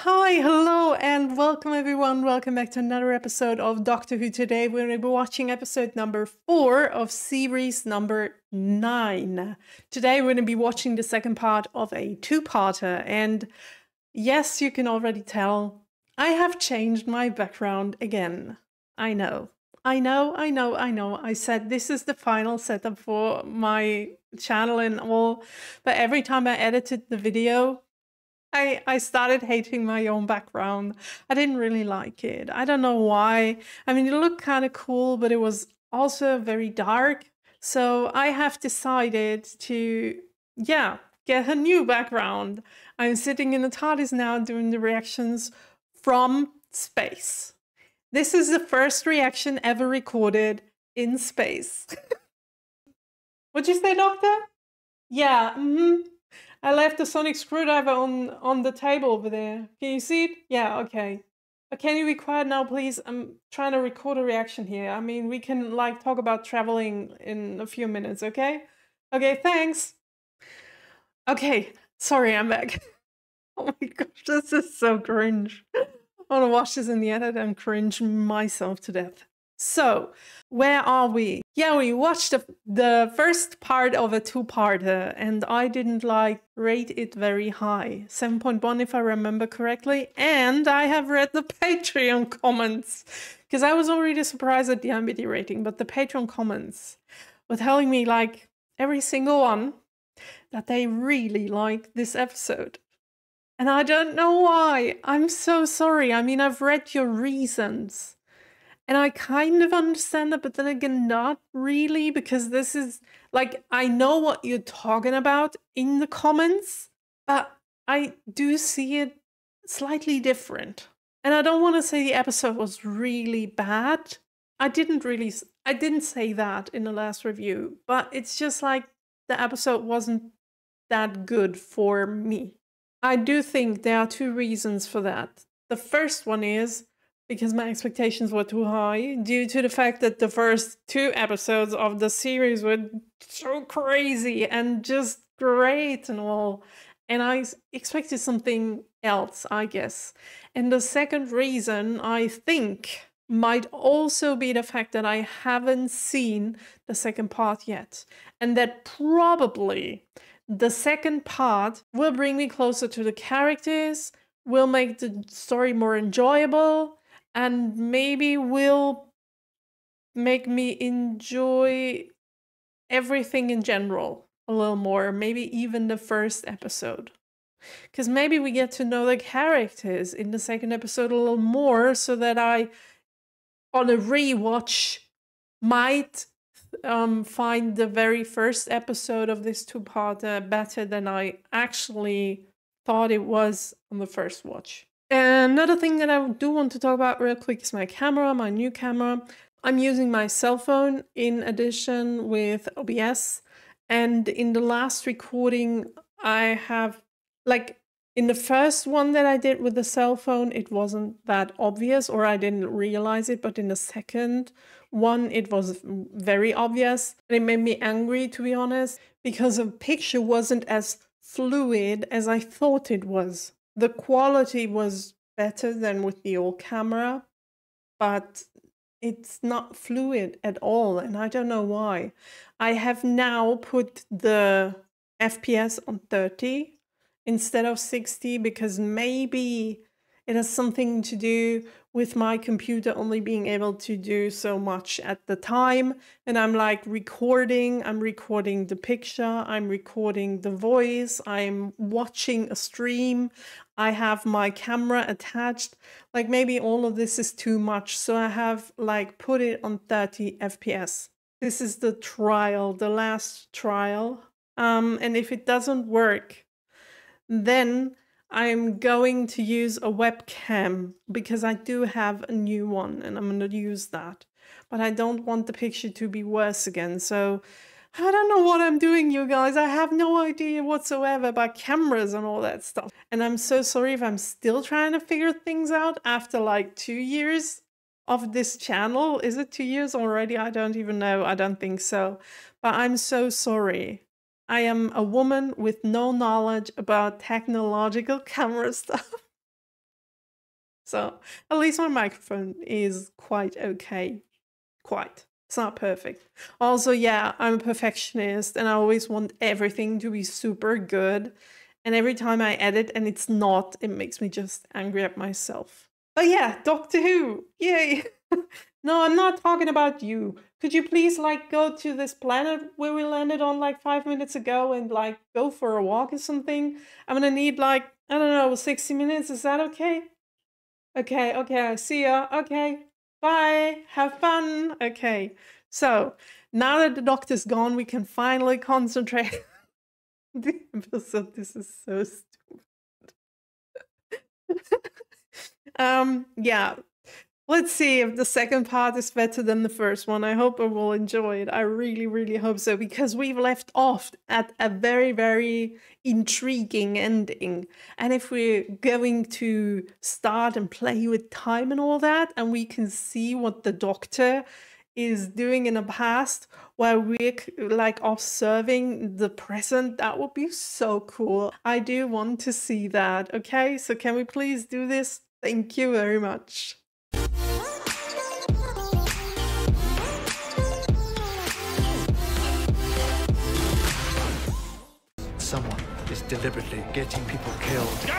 Hi, hello, and welcome everyone. Welcome back to another episode of Doctor Who. Today we're going to be watching episode number 4 of series number 9. Today we're going to be watching the second part of a two-parter, and yes, you can already tell, I have changed my background again. I know. I said this is the final setup for my channel and all, but every time I edited the video, I started hating my own background. I didn't really like it. I don't know why. I mean, it looked kind of cool, but it was also very dark. So I have decided to, get a new background. I'm sitting in the TARDIS now doing the reactions from space. This is the first reaction ever recorded in space. What'd you say, Doctor? Yeah, I left the sonic screwdriver on the table over there. Can you see it? Yeah, okay. But can you be quiet now, please? I'm trying to record a reaction here. I mean, we can, like, talk about traveling in a few minutes, okay? Okay, thanks. Okay, sorry, I'm back. Oh my gosh, this is so cringe. I want to watch this in the edit and cringe myself to death. So, where are we? Yeah, we watched the first part of a two-parter, and I didn't rate it very high. 7.1 if I remember correctly, and I have read the Patreon comments, because I was already surprised at the IMDb rating, but the Patreon comments were telling me, like, every single one, that they really like this episode. And I don't know why. I'm so sorry. I mean, I've read your reasons. And I kind of understand that, but then again, not really, because this is, like, I know what you're talking about in the comments, but I do see it slightly different. And I don't want to say the episode was really bad. I didn't say that in the last review, but it's just like the episode wasn't that good for me. I do think there are two reasons for that. The first one is because my expectations were too high due to the fact that the first 2 episodes of the series were so crazy and just great and all. And I expected something else, I guess. And the second reason, I think, might also be the fact that I haven't seen the second part yet. And that probably the second part will bring me closer to the characters, will make the story more enjoyable, and maybe will make me enjoy everything in general a little more, maybe even the first episode. Because maybe we get to know the characters in the second episode a little more, so that I, on a rewatch, might find the very first episode of this two-parter better than I actually thought it was on the first watch. Another thing that I do want to talk about real quick is my camera, my new camera. I'm using my cell phone in addition with OBS, and in the last recording I have, like, in the first one that I did with the cell phone, it wasn't that obvious, or I didn't realize it, but in the second one, it was very obvious. And it made me angry, to be honest, because the picture wasn't as fluid as I thought it was. The quality was better than with the old camera, but it's not fluid at all, and I don't know why. I have now put the FPS on 30 instead of 60, because maybe it has something to do with my computer only being able to do so much at the time. And I'm like I'm recording the picture, I'm recording the voice, I'm watching a stream, I have my camera attached. Like, maybe all of this is too much. So I have, like, put it on 30 FPS. This is the trial, the last trial. And if it doesn't work, then I'm going to use a webcam, because I do have a new one and I'm going to use that. But I don't want the picture to be worse again. So I don't know what I'm doing, you guys. I have no idea whatsoever about cameras and all that stuff. And I'm so sorry if I'm still trying to figure things out after like 2 years of this channel. Is it 2 years already? I don't even know. I don't think so. But I'm so sorry. I am a woman with no knowledge about technological camera stuff. So at least my microphone is quite okay. Quite. It's not perfect. Also, yeah, I'm a perfectionist and I always want everything to be super good. And every time I edit and it's not, it makes me just angry at myself. But yeah, Doctor Who. Yay. No, I'm not talking about you. Could you please like go to this planet where we landed on like 5 minutes ago and like go for a walk or something? I'm gonna need like, I don't know, 60 minutes. Is that okay? Okay, see ya. Okay, bye. Have fun. Okay. So now that the doctor's gone, we can finally concentrate. The episode, this is so stupid. Yeah. Let's see if the second part is better than the first one. I hope I will enjoy it. I really, really hope so, because we've left off at a very, very intriguing ending. And if we're going to start and play with time and all that, and we can see what the Doctor is doing in the past while we're like observing the present, that would be so cool. I do want to see that. Okay, so can we please do this? Thank you very much. Someone is deliberately getting people killed.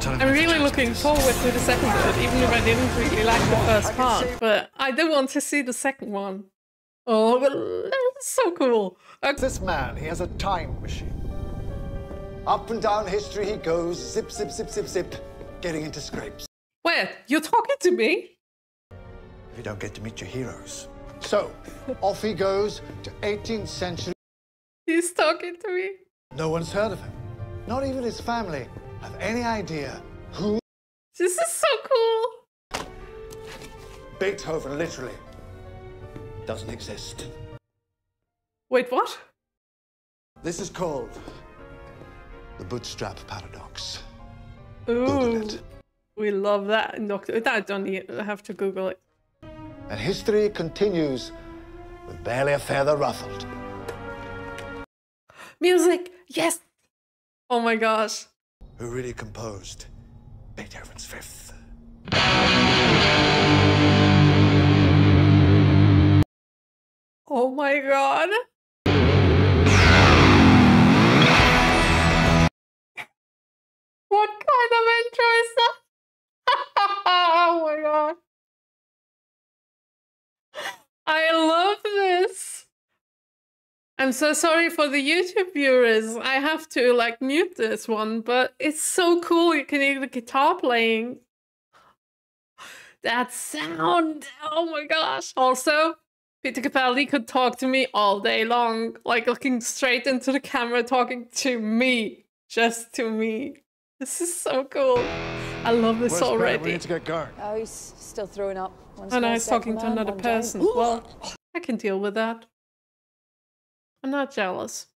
I'm really looking forward to the second bit, even if I didn't really like the first part. But I do want to see the second one. Oh, that's so cool. This man, he has a time machine. Up and down history he goes, zip, zip, zip, zip, zip, getting into scrapes. Wait, you're talking to me? If you don't get to meet your heroes. So, off he goes to 18th century. He's talking to me. No one's heard of him. Not even his family have any idea who... This is so cool. Beethoven, literally, doesn't exist. Wait, what? This is called the bootstrap paradox. Ooh, Google it. we love that in Doctor. I don't have to Google it. And history continues with barely a feather ruffled. Music, yes. Oh my gosh. Who really composed Beethoven's Fifth. Oh my god. What kind of intro is that? Oh my god. I love this. I'm so sorry for the YouTube viewers. I have to like mute this one, but it's so cool. You can hear the guitar playing. That sound. Oh my gosh. Also, Peter Capaldi could talk to me all day long, like looking straight into the camera, talking to me. Just to me. This is so cool. I love this already. We need to get going. Oh, he's still throwing up. Oh no, he's talking to another person. Well, I can deal with that. I'm not jealous.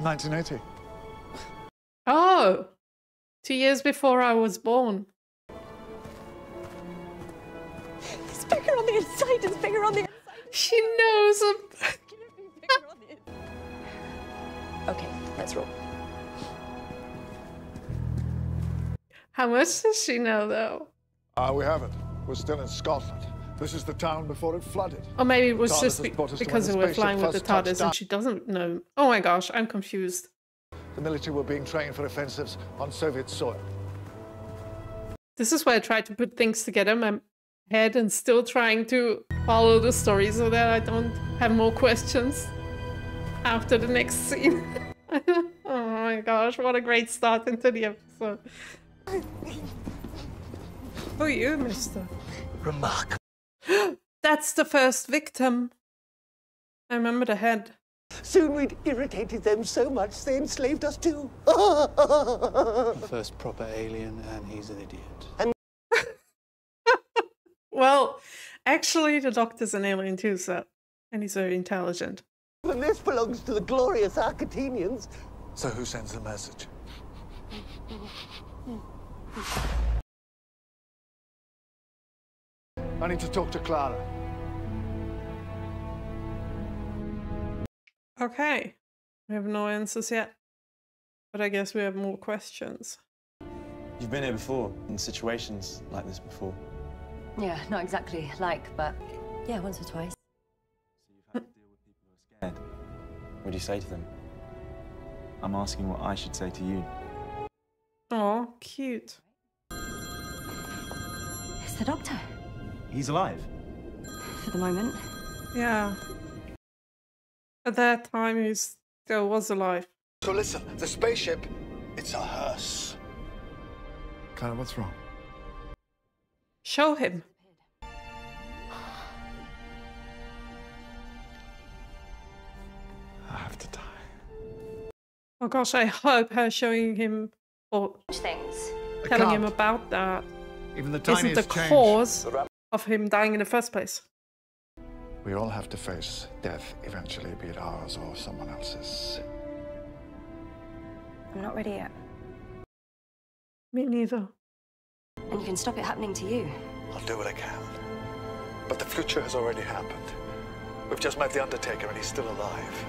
1980. Oh, 2 years before I was born. It's bigger on the inside. It's bigger on the inside. She knows him. Okay, let's roll. How much does she know, though? We haven't. We're still in Scotland. This is the town before it flooded. Or maybe it was TARDIS just has brought us to because when they the were flying with the spaceship first TARDIS touched and she doesn't know. Oh my gosh, I'm confused. The military were being trained for offensives on Soviet soil. This is where I try to put things together in my head and still trying to follow the story so that I don't have more questions after the next scene. Oh my gosh, what a great start into the episode. Oh, you, mister. Remarkable. That's the first victim. I remember the head. Soon we'd irritated them so much they enslaved us too. First proper alien, and he's an idiot. Well, actually, the Doctor's an alien too, so, and he's very intelligent. And this belongs to the glorious Arcatinians. So who sends the message? I need to talk to Clara. Okay, we have no answers yet. But I guess we have more questions. You've been here before, in situations like this before. Yeah, not exactly like, but yeah, once or twice. So you've had to deal with people who are scared. What do you say to them? I'm asking what I should say to you. Oh, cute. It's the doctor. He's alive. For the moment. Yeah. At that time, he still was alive. So listen, the spaceship, it's a hearse. Clara, what's wrong? Show him. I have to die. Oh gosh, I hope her showing him or Things. telling him can't. about that Even the isn't the tiniest change. cause of him dying in the first place. We all have to face death eventually, be it ours or someone else's. I'm not ready yet. Me neither. And you can stop it happening to you. I'll do what I can. But the future has already happened. We've just met the Undertaker and he's still alive.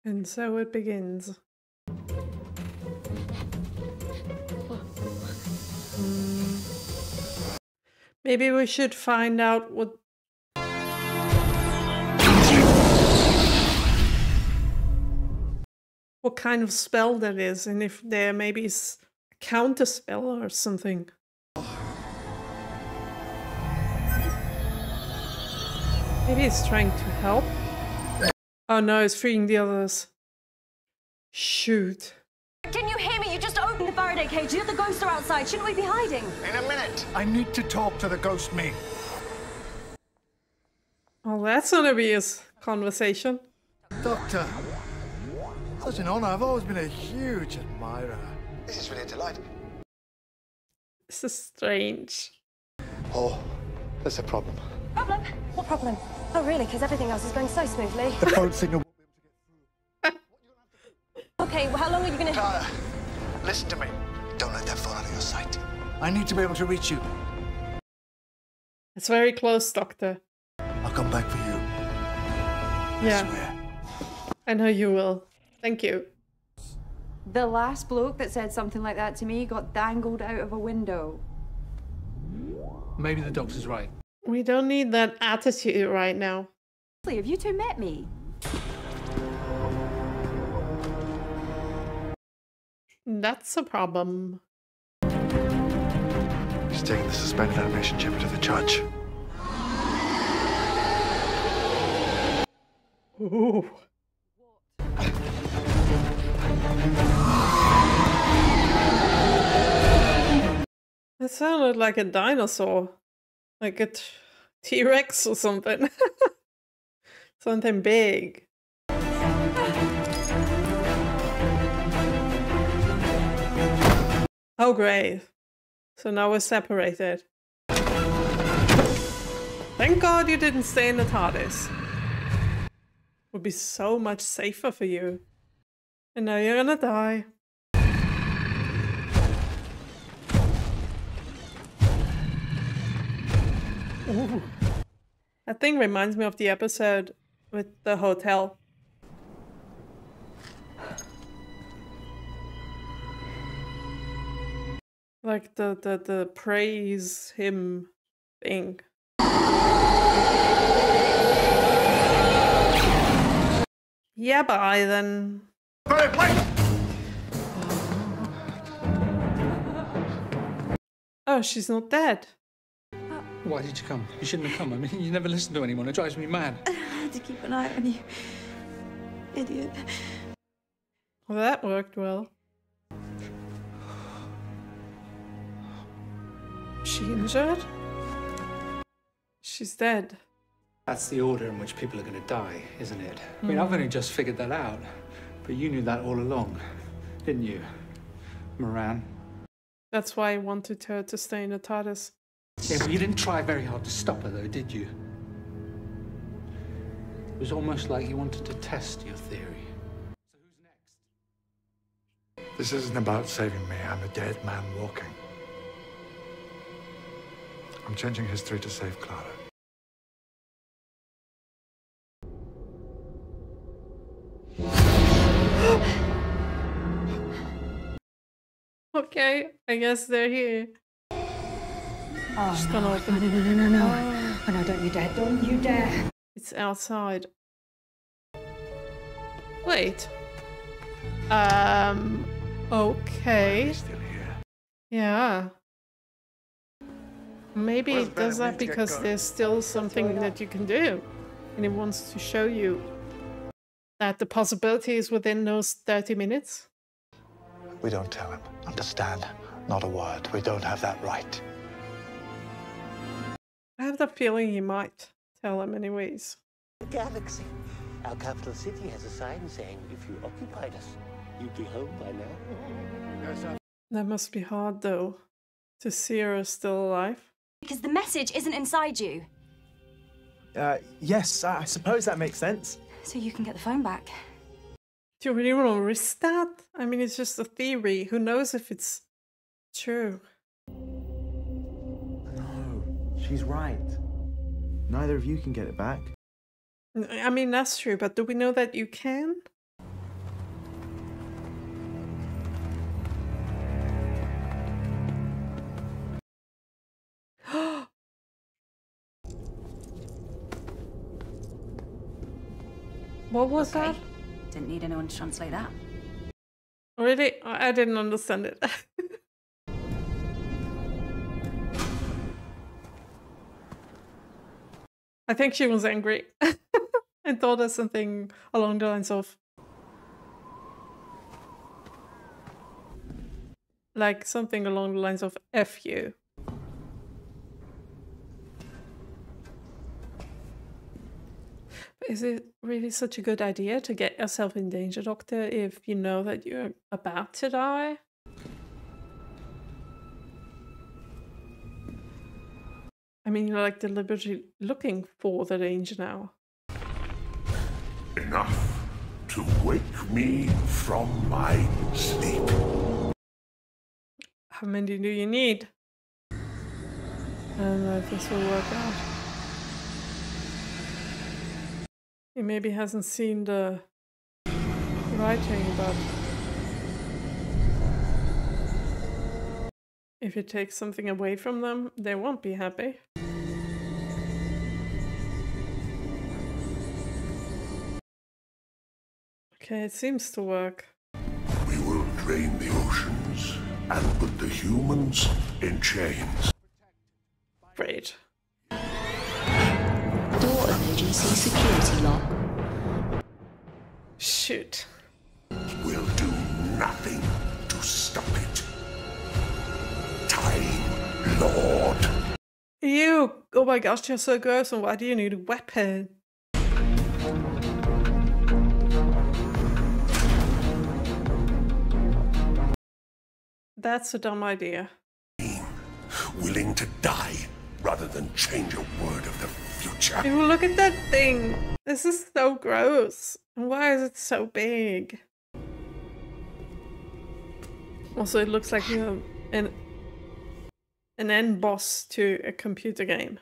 And so it begins. Maybe we should find out what kind of spell that is, and if there maybe is a counter spell or something. Maybe it's trying to help. Oh no, it's freeing the others. Shoot. Didn't you hear me? You just opened the Faraday cage. The other ghosts are outside. Shouldn't we be hiding? In a minute. I need to talk to the ghost me. Well, that's gonna be his conversation. Doctor, such an honor. I've always been a huge admirer. This is really a delight. This is strange. Oh, there's a problem. Problem? What problem? Oh, really? Because everything else is going so smoothly. The phone signal. Okay, well, how long are you going to... Clara, listen to me. Don't let that phone out of your sight. I need to be able to reach you. It's very close, Doctor. I'll come back for you. Yeah, I swear. I know you will. Thank you. The last bloke that said something like that to me got dangled out of a window. Maybe the doctor's right. We don't need that attitude right now. Have you two met me? That's a problem. He's taking the suspended animation chip to the judge. Ooh. That sounded like a dinosaur. Like a T-Rex or something. Something big. Oh, great. So now we're separated. Thank God you didn't stay in the TARDIS. Would be so much safer for you. And now you're gonna die. Ooh. That thing reminds me of the episode with the hotel. Like the praise him thing. Yeah, bye then. Hey, wait! Oh, she's not dead. Why did you come? You shouldn't have come. I mean, you never listen to anyone. It drives me mad. I had to keep an eye on you. Idiot. Well, that worked well. She injured? She's dead. That's the order in which people are going to die, isn't it? I mean, I've only just figured that out. But you knew that all along, didn't you, Moran? That's why I wanted her to stay in the TARDIS. Yeah, but you didn't try very hard to stop her, though, did you? It was almost like you wanted to test your theory. So who's next? This isn't about saving me. I'm a dead man walking. I'm changing history to save Clara. Okay, I guess they're here. Oh, She's gonna open it. No. Oh, no, don't you dare. Don't you dare. It's outside. Wait. Okay. Still here. Yeah. Maybe Where's it does Ben? We that need to get because going. there's still something that you can do. And it wants to show you that the possibility is within those 30 minutes. We don't tell him. Understand? Not a word. We don't have that right. I have the feeling you might tell him anyways. The galaxy. Our capital city has a sign saying if you occupied us, you'd be home by now. Yes, sir. That must be hard though, to see her still alive. Because the message isn't inside you. Yes, I suppose that makes sense. So you can get the phone back. Do you really want to risk that? I mean, it's just a theory. Who knows if it's true? No, she's right. Neither of you can get it back. I mean, that's true, but do we know that you can? What was that? Didn't need anyone to translate that. Really? I didn't understand it. I think she was angry and thought of something along the lines of like something along the lines of F you. Is it really such a good idea to get yourself in danger, Doctor, if you know that you're about to die? I mean, you're like deliberately looking for the danger now. Enough to wake me from my sleep. How many do you need? I don't know if this will work out. He maybe hasn't seen the writing, but if you take something away from them, they won't be happy. Okay, it seems to work. We will drain the oceans and put the humans in chains. Great. Door emergency security lock. Shoot. We'll do nothing to stop it. Time Lord. Ew! Oh my gosh, you're so gross, and why do you need a weapon? That's a dumb idea. Willing to die rather than change a word of the future. Ew, look at that thing! This is so gross. And why is it so big? Also, it looks like an end boss to a computer game.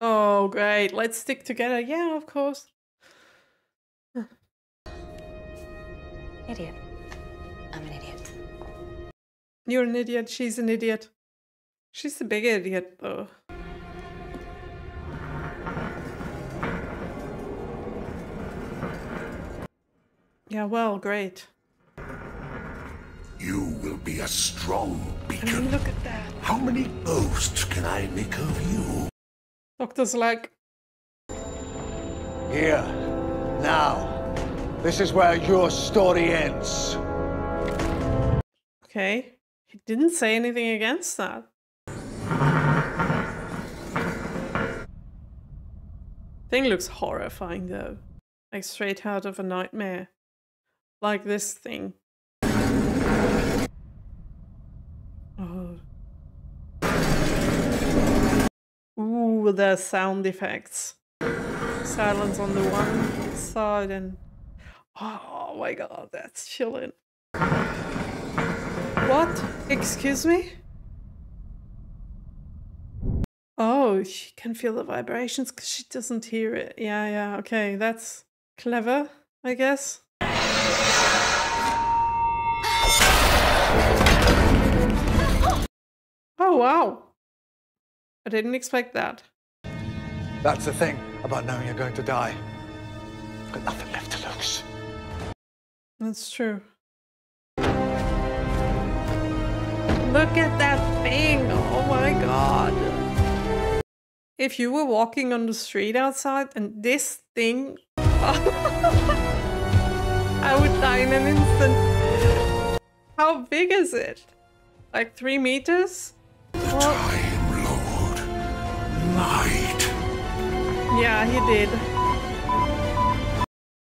Oh, great. Let's stick together. Yeah, of course. Idiot. I'm an idiot. You're an idiot. She's an idiot. She's the big idiot, though. Yeah, well, great. You will be a strong beacon. I mean, look at that. How many ghosts can I make of you? Doctor's like... Here. Now. This is where your story ends. Okay. He didn't say anything against that. Thing looks horrifying, though. Like straight out of a nightmare. Like this thing. Oh. Ooh, the sound effects. Silence on the one side and... Oh my god, that's chilling. What? Excuse me? Oh, she can feel the vibrations because she doesn't hear it. Yeah, okay, that's clever, I guess. Oh, wow. I didn't expect that. That's the thing about knowing you're going to die. You've got nothing left to lose. That's true. Look at that thing! Oh my god! If you were walking on the street outside and this thing... I would die in an instant. How big is it? Like 3 meters? Time Lord. Light. Yeah, he did.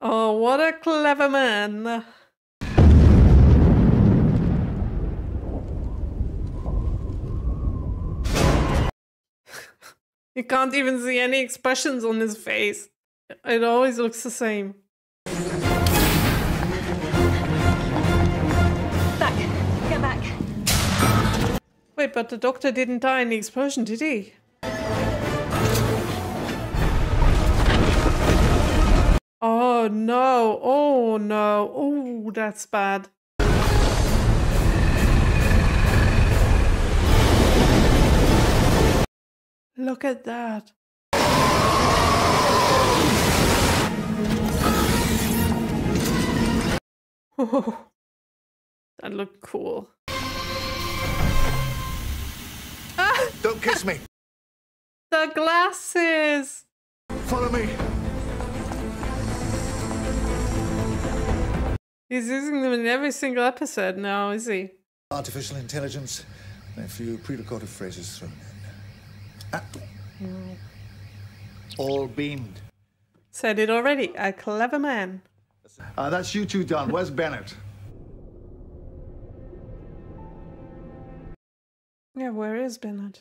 Oh, what a clever man. You can't even see any expressions on his face. It always looks the same. Back. Get back. Wait, but the doctor didn't die in the explosion, did he? Oh no, oh no, oh, that's bad. Look at that. Oh, that looked cool. Ah! Don't kiss me. The glasses. Follow me. He's using them in every single episode now, is he? Artificial intelligence and a few pre-recorded phrases thrown in. All beamed. Said it already. A clever man. That's you two done. Where's Bennett? Yeah, where is Bennett?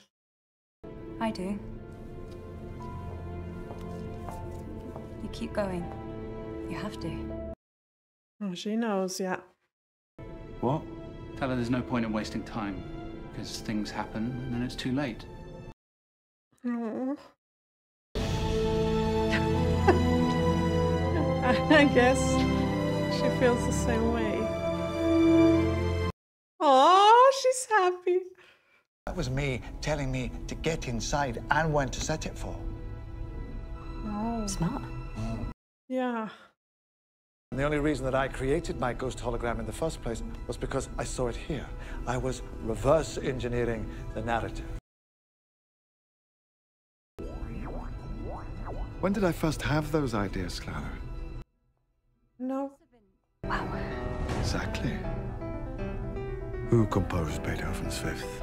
I do. You keep going. You have to. Oh, she knows, yeah. What? Tell her there's no point in wasting time, because things happen and then it's too late. Oh. I guess she feels the same way. Oh, she's happy. That was me telling me to get inside and when to set it for. Oh. Smart. Yeah. And the only reason that I created my ghost hologram in the first place was because I saw it here. I was reverse engineering the narrative. When did I first have those ideas, Clara? No. Wow. Exactly. Who composed Beethoven's Fifth?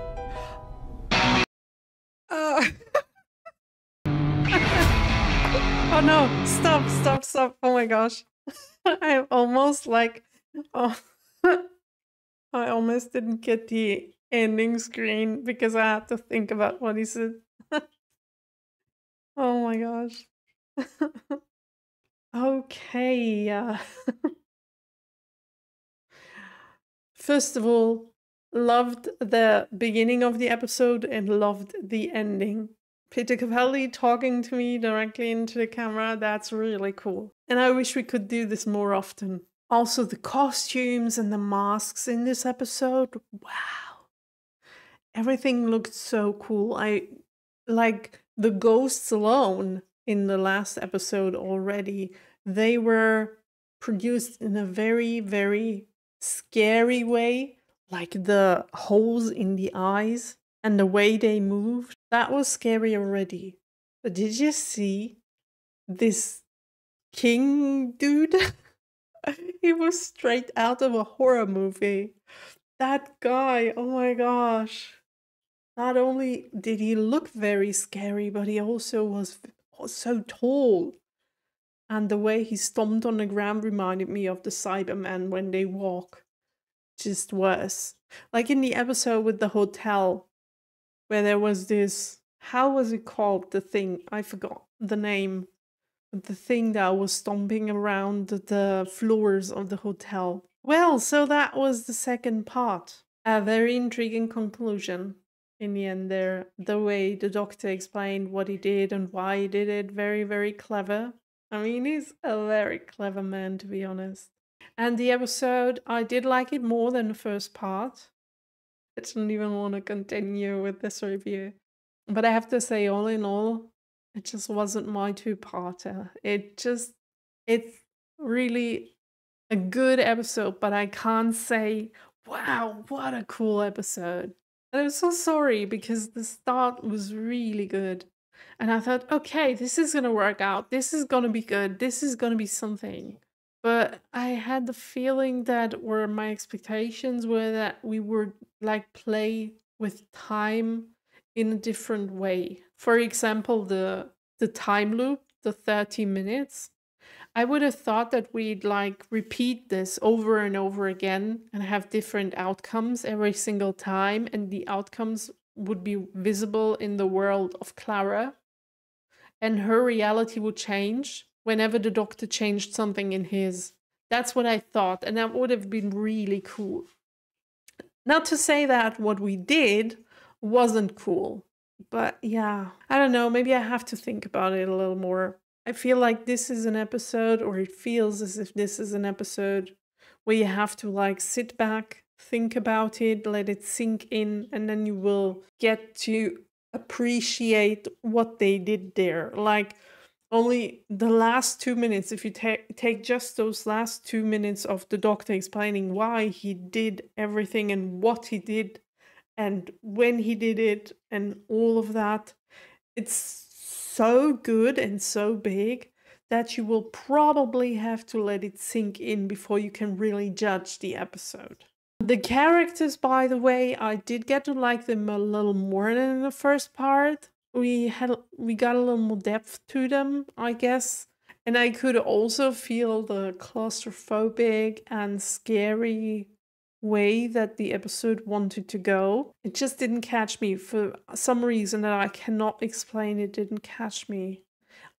Oh no, stop. Oh my gosh. I'm almost like, oh, I almost didn't get the ending screen because I had to think about what he said. Oh my gosh. Okay. First of all, loved the beginning of the episode and loved the ending. Peter Capaldi talking to me directly into the camera, that's really cool. And I wish we could do this more often. Also, the costumes and the masks in this episode, wow. Everything looked so cool. I like the ghosts alone in the last episode already. They were produced in a very, very scary way. Like the holes in the eyes and the way they moved. That was scary already. But did you see this king dude? He was straight out of a horror movie. That guy, oh my gosh. Not only did he look very scary, but he also was so tall. And the way he stomped on the ground reminded me of the Cybermen when they walk. Just worse. Like in the episode with the hotel, where there was this, how was it called, the thing? I forgot the name. the thing that was stomping around the floors of the hotel. Well, so that was the second part. A very intriguing conclusion in the end there. The way the Doctor explained what he did and why he did it. Very, very clever. I mean, he's a very clever man, to be honest. And the episode, I did like it more than the first part. I don't even want to continue with this review. But I have to say, all in all, it just wasn't my two-parter. It's really a good episode, but I can't say, wow, what a cool episode. And I'm so sorry because the start was really good. And I thought, okay, this is going to work out. This is going to be good. This is going to be something. But I had the feeling that where my expectations were that we would like play with time in a different way. For example, the time loop, the 30 minutes. I would have thought that we'd like repeat this over and over again and have different outcomes every single time, and the outcomes would be visible in the world of Clara, and her reality would change whenever the Doctor changed something in his. That's what I thought, and that would have been really cool. Not to say that what we did wasn't cool, but yeah, I don't know, maybe I have to think about it a little more. I feel like this is an episode, or it feels as if this is an episode where you have to like sit back, think about it, let it sink in, and then you will get to appreciate what they did there. Like only the last 2 minutes, if you take just those last 2 minutes of the Doctor explaining why he did everything and what he did and when he did it and all of that, it's so good and so big that you will probably have to let it sink in before you can really judge the episode. The characters, by the way, I did get to like them a little more than in the first part. We got a little more depth to them, I guess. And I could also feel the claustrophobic and scary way that the episode wanted to go. It just didn't catch me for some reason that I cannot explain. It didn't catch me.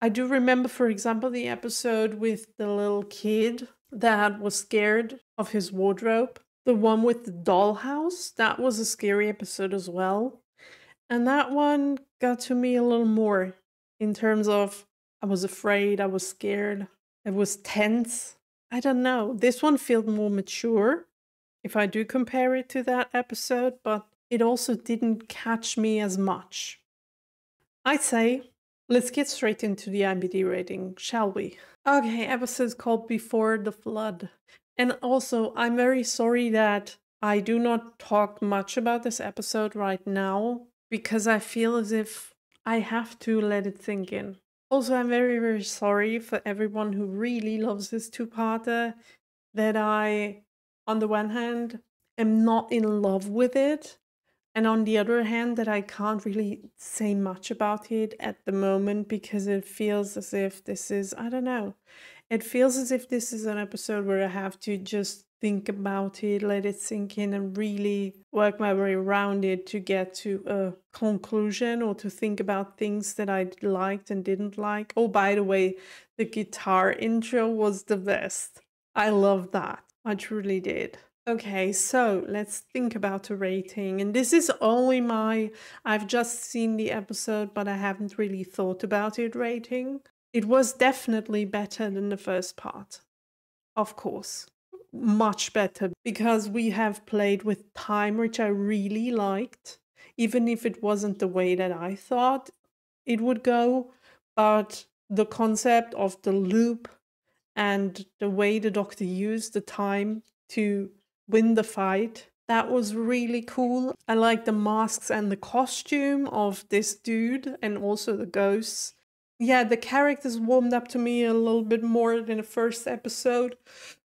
I do remember, for example, the episode with the little kid that was scared of his wardrobe. The one with the dollhouse, that was a scary episode as well. And that one got to me a little more in terms of I was afraid, I was scared, it was tense. I don't know. This one felt more mature if I do compare it to that episode, but it also didn't catch me as much. I'd say let's get straight into the IMDb rating, shall we? Okay, episode's called Before the Flood. And also, I'm very sorry that I do not talk much about this episode right now, because I feel as if I have to let it sink in. Also, I'm very, very sorry for everyone who really loves this two-parter, that I, on the one hand, am not in love with it, and on the other hand, that I can't really say much about it at the moment, because it feels as if this is, I don't know, it feels as if this is an episode where I have to just think about it, let it sink in, and really work my way around it to get to a conclusion, or to think about things that I liked and didn't like. Oh, by the way, the guitar intro was the best. I love that. I truly did. Okay, so let's think about the rating. And this is only I've just seen the episode, but I haven't really thought about it rating. It was definitely better than the first part. Of course. Much better, because we have played with time, which I really liked, even if it wasn't the way that I thought it would go. But the concept of the loop and the way the Doctor used the time to win the fight, that was really cool. I like the masks and the costume of this dude, and also the ghosts. Yeah, the characters warmed up to me a little bit more than the first episode.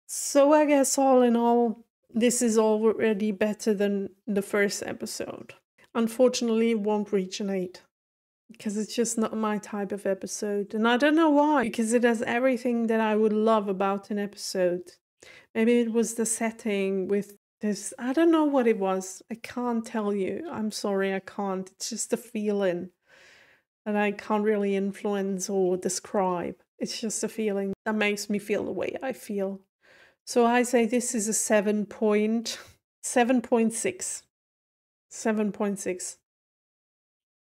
So I guess all in all, this is already better than the first episode. Unfortunately, it won't reach an 8. Because it's just not my type of episode. And I don't know why. Because it has everything that I would love about an episode. Maybe it was the setting with this. I don't know what it was. I can't tell you. I'm sorry, I can't. It's just a feeling that I can't really influence or describe. It's just a feeling that makes me feel the way I feel. So I say this is a 7.6. 7.6.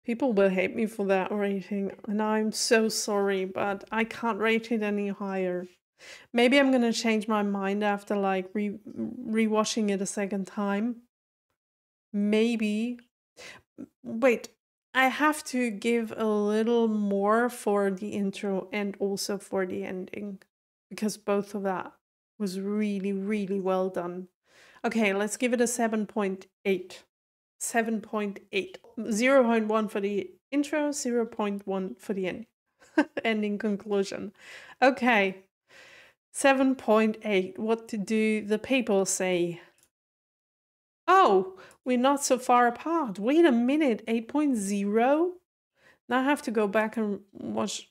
People will hate me for that rating, and I'm so sorry, but I can't rate it any higher. Maybe I'm gonna change my mind after like rewatching it a second time. Maybe. Wait, I have to give a little more for the intro and also for the ending, because both of that was really, really well done. Okay, let's give it a 7.8. 7.8. 0.1 for the intro, 0.1 for the end. Ending conclusion. Okay. 7.8. What do the people say? Oh, we're not so far apart. Wait a minute. 8.0? Now I have to go back and watch.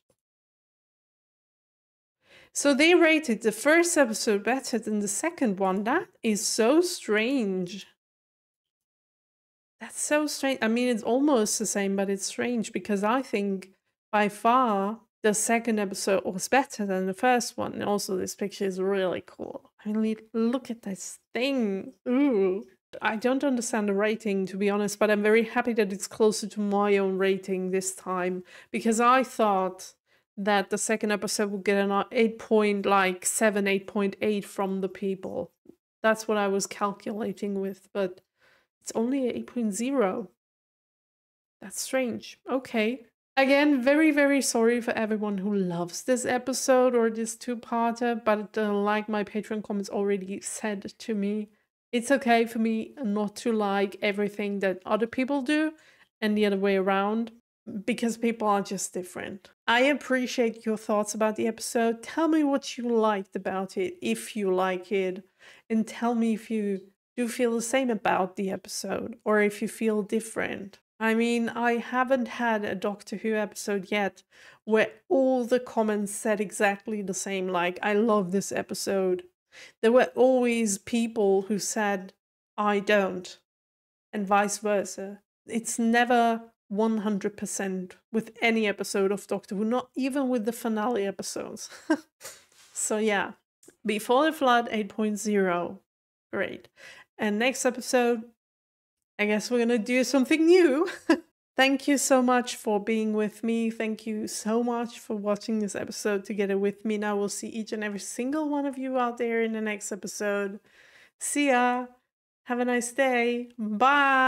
So they rated the first episode better than the second one. That is so strange. That's so strange. I mean, it's almost the same, but it's strange because I think by far the second episode was better than the first one. And also this picture is really cool. I mean, look at this thing. Ooh. I don't understand the rating, to be honest, but I'm very happy that it's closer to my own rating this time, because I thought that the second episode would get an 8.7, 8.8 from the people. That's what I was calculating with, but it's only 8.0. That's strange. Okay. Again, very, very sorry for everyone who loves this episode or this two-parter, but like my Patreon comments already said to me, it's okay for me not to like everything that other people do and the other way around, because people are just different. I appreciate your thoughts about the episode. Tell me what you liked about it, if you like it, and tell me if you do feel the same about the episode or if you feel different. I mean, I haven't had a Doctor Who episode yet where all the comments said exactly the same, like, I love this episode. There were always people who said, I don't, and vice versa. It's never 100% with any episode of Doctor Who, not even with the finale episodes. So yeah, Before the Flood 8.0. Great. And next episode, I guess we're gonna do something new. Thank you so much for being with me. Thank you so much for watching this episode together with me. Now we'll see each and every single one of you out there in the next episode. See ya. Have a nice day. Bye.